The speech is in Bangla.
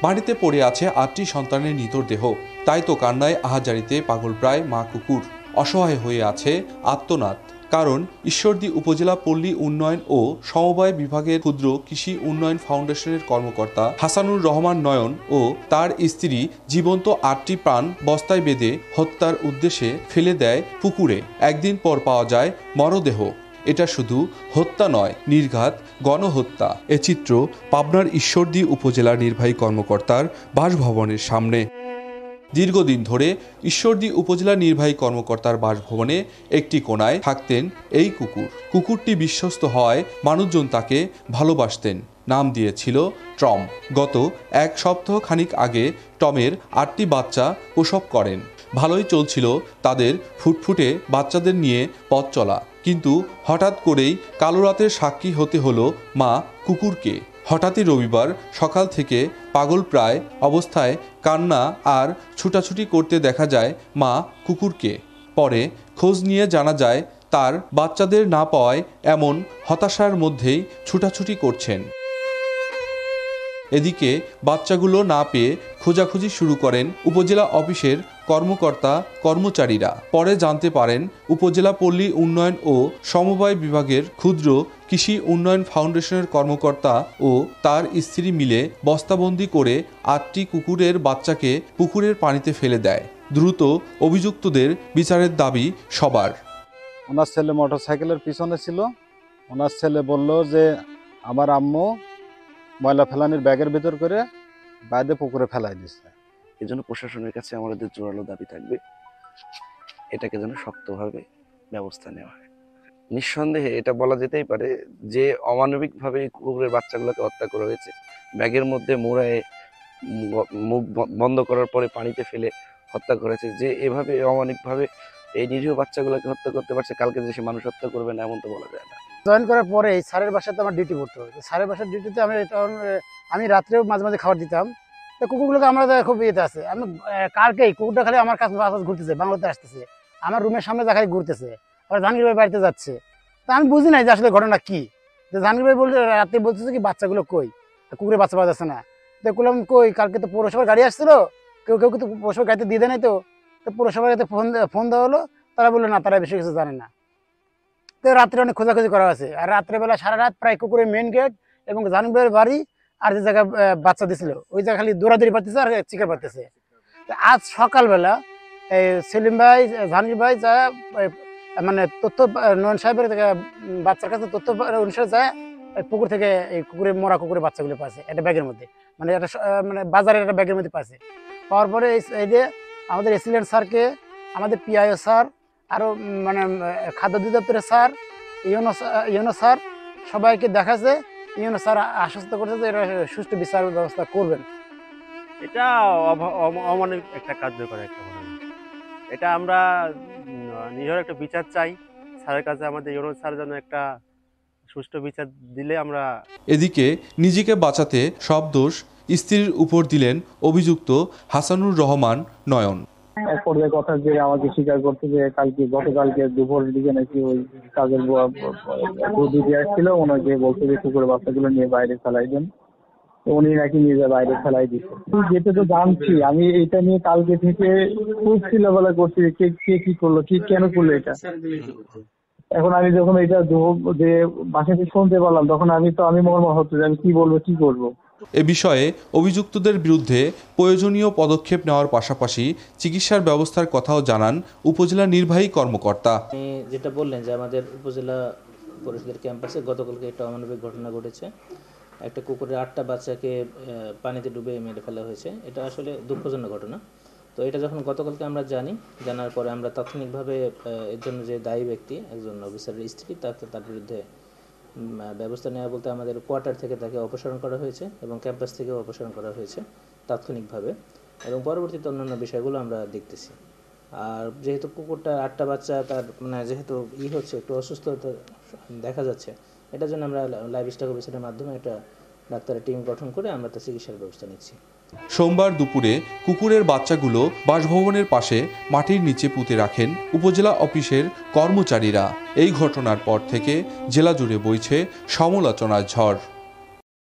বাড়িতে পড়ে আছে ৮টি সন্তানের নিথর দেহ। তাই তো কান্নায় আহাজারিতে পাগল প্রায় মা কুকুর। অসহায় হয়ে আছে আর্তনাদ। কারণ ঈশ্বরদী উপজেলা পল্লী উন্নয়ন ও সমবায় বিভাগের ক্ষুদ্র কৃষি উন্নয়ন ফাউন্ডেশনের কর্মকর্তা হাসানুর রহমান নয়ন ও তার স্ত্রী জীবন্ত ৮টি প্রাণ বস্তায় বেঁধে হত্যার উদ্দেশ্যে ফেলে দেয় পুকুরে। একদিন পর পাওয়া যায় মরদেহ। এটা শুধু হত্যা নয়, নির্ঘাত গণহত্যা। এ চিত্র পাবনার ঈশ্বরদী উপজেলা নির্বাহী কর্মকর্তার বাসভবনের সামনে। দীর্ঘদিন ধরে ঈশ্বরদী উপজেলা নির্বাহী কর্মকর্তার বাসভবনে একটি কোণায় থাকতেন এই কুকুর। কুকুরটি বিশ্বস্ত হওয়ায় মানুষজন তাকে ভালোবাসতেন। নাম দিয়েছিল টম। গত এক সপ্তাহ খানিক আগে টমের ৮টি বাচ্চা প্রসব করেন। ভালোই চলছিল তাদের ফুটফুটে বাচ্চাদের নিয়ে পথ চলা, কিন্তু হঠাৎ করেই কালো রাতের সাক্ষী হতে হলো মা কুকুরকে। হঠাৎই রবিবার সকাল থেকে পাগল প্রায় অবস্থায় কান্না আর ছুটাছুটি করতে দেখা যায় মা কুকুরকে। পরে খোঁজ নিয়ে জানা যায় তার বাচ্চাদের না পাওয়ায় এমন হতাশার মধ্যেই ছুটাছুটি করছেন। এদিকে বাচ্চাগুলো না পেয়ে খোঁজাখুঁজি শুরু করেন উপজেলা অফিসের কর্মকর্তা কর্মচারীরা। পরে জানতে পারেন উপজেলা পল্লী উন্নয়ন ও সমবায় বিভাগের ক্ষুদ্র কৃষি উন্নয়ন ফাউন্ডেশনের কর্মকর্তা ও তার স্ত্রী মিলে বস্তাবন্দি করে ৮টি কুকুরের বাচ্চাকে পুকুরের পানিতে ফেলে দেয়। দ্রুত অভিযুক্তদের বিচারের দাবি সবার। ওনার ছেলে মোটরসাইকেলের পিছনে ছিল। ওনার ছেলে বলল যে আমার আম্মু ময়লা ফেলানির ব্যাগের ভিতর করে বাইরে পুকুরে ফেলাই দিচ্ছে। এই জন্য প্রশাসনের কাছে আমাদের জোরালো দাবি থাকবে, এটাকে যেন শক্তভাবে ব্যবস্থা নেওয়া হয়। নিঃসন্দেহে এটা বলা যেতেই পারে যে অমানবিকভাবে কুকুরের বাচ্চাগুলোকে হত্যা করা হয়েছে। ব্যাগের মধ্যে মোড়ায় মুখ বন্ধ করার পরে পানিতে ফেলে হত্যা করেছে। যে এভাবে অমানবিকভাবে এই নিরীহ বাচ্চাগুলোকে হত্যা করতে পারছে, কালকে যে সে মানুষ হত্যা করবে না এমন তো বলা যায় না। জয়েন করার পরে স্যারের বাসাতে আমার ডিউটি করতে হবে। স্যারের বাসার ডিউটিতে আমি রাত্রেও মাঝে মাঝে খাবার দিতাম। তো কুকুরগুলোকে আমরা খুব ইয়েতে আছে। আমি কালকেই কুকুরটা খালি আমার কাছে ঘুরতেছে, বাংলাতে আসতেছে, আমার রুমের সামনে দেখাই ঘুরতেছে, আবার জাহাঙ্গীর ভাই বাড়িতে যাচ্ছে। তা আমি বুঝি নাই যে আসলে ঘটনা কি। তো জাহাঙ্গীর ভাই বলতে রাতে বলতেছে কি বাচ্চাগুলো কই, কুকুরের বাচ্চা পাওয়া যাচ্ছে না। তো বললাম কই, কালকে তো পৌরসভার গাড়ি আসছিল, কেউ কেউ কিন্তু পৌরসভার গাড়িতে দিয়ে দেয় নাই। তো পৌরসভার গাড়িতে ফোন দেওয়া হলো, তারা বললো না, তারা বেশি কিছু জানে না। তো রাত্রে অনেক খোঁজাখুঁজি করা হয়েছে। আর রাত্রেবেলা সারা রাত প্রায় কুকুরের মেন গেট এবং জাহাঙ্গীরের বাড়ি আর যে জায়গায় বাচ্চা দিছিল ওই জায়গা খালি দৌড়াদৌড়ি পারতেছে আর চিকার পারতেছে। আজ সকালবেলা সেলিম ভাই, জাহাঙ্গীর ভাই যা মানে তথ্য নয়ন সাহেবের বাচ্চার কাছে তথ্য অনুসারে যায় পুকুর থেকে এই কুকুরের মরা কুকুরের বাচ্চাগুলো পাচ্ছে একটা ব্যাগের মধ্যে, মানে একটা মানে বাজারের একটা ব্যাগের মধ্যে পাচ্ছে। পাওয়ার পরে এই যে আমাদের এসিলেন্ট স্যারকে, আমাদের পিআইও স্যার, আরও মানে খাদ্য অধিদপ্তরের স্যার, ইউনো স্যার সবাইকে দেখাচ্ছে। ইউনো স্যার আশ্বস্ত করছে যে এটা সুষ্ঠু বিচার ব্যবস্থা করবেন। এটা অমানবিক একটা কার্যকর একটা ঘটনা। এটা আমরা নিজের একটা বিচার চাই স্যারের কাছে। আমাদের ইউনো স্যার যেন একটা সুষ্ঠু বিচার দিলে আমরা। এদিকে নিজেকে বাঁচাতে সব দোষ স্ত্রীর উপর দিলেন অভিযুক্ত হাসানুর রহমান নয়ন। এক পর্যায়ে কথা যে আমাকে স্বীকার করতে যে গতকালকে দুপুরের দিকে নাকি ওই কাজের দিদি আসছিল, ওনাকে বলতে যে কুকুরের বাচ্চাগুলো নিয়ে বাইরে ফেলাই দেন, উনি নাকি নিজে বাইরে ফেলাই দিচ্ছে। যেটা তো জানছি আমি, এটা নিয়ে কালকে থেকে খুব ছিলাবেলা করছি কে কি করলো, কি কেন করলো এটা। এখন আমি যখন এটা যে বাসা থেকে শুনতে পারলাম, তখন আমি মর্মাহত হচ্ছে যে আমি কি বলবো, কি করবো। এ বিষয়ে অভিযুক্তদের বিরুদ্ধে প্রয়োজনীয় পদক্ষেপ নেওয়ার পাশাপাশি চিকিৎসার ব্যবস্থার কথাও জানান উপজেলা নির্বাহী কর্মকর্তা। আপনি যেটা বললেন যে আমাদের উপজেলা পরিষদের ক্যাম্পাসে গতকালকে একটা অমানবিক ঘটনা ঘটেছে। একটা কুকুরের 8টা বাচ্চাকে পানিতে ডুবে মেরে ফেলা হয়েছে। এটা আসলে দুঃখজনক ঘটনা। তো এটা যখন গতকালকে আমরা জানার পরে আমরা তাৎক্ষণিকভাবে এর জন্য যে দায়ী ব্যক্তি, একজন অফিসারের স্ত্রী, তার বিরুদ্ধে ব্যবস্থা নেওয়া বলতে আমাদের কোয়ার্টার থেকে তাকে অপসারণ করা হয়েছে এবং ক্যাম্পাস থেকেও অপসারণ করা হয়েছে তাৎক্ষণিকভাবে, এবং পরবর্তীতে অন্যান্য বিষয়গুলো আমরা দেখতেছি। আর যেহেতু কুকুরটা 8টা বাচ্চা, তার মানে যেহেতু হচ্ছে একটু অসুস্থতা দেখা যাচ্ছে, এটার জন্য আমরা লাইভ স্টক অফিসারের মাধ্যমে একটা ডাক্তারের টিম গঠন করে আমরা তার চিকিৎসার ব্যবস্থা নিচ্ছি। সোমবার দুপুরে কুকুরের বাচ্চাগুলো বাসভবনের পাশে মাটির নিচে পুঁতে রাখেন উপজেলা অফিসের কর্মচারীরা। এই ঘটনার পর থেকে জেলা জুড়ে বইছে সমালোচনার ঝড়।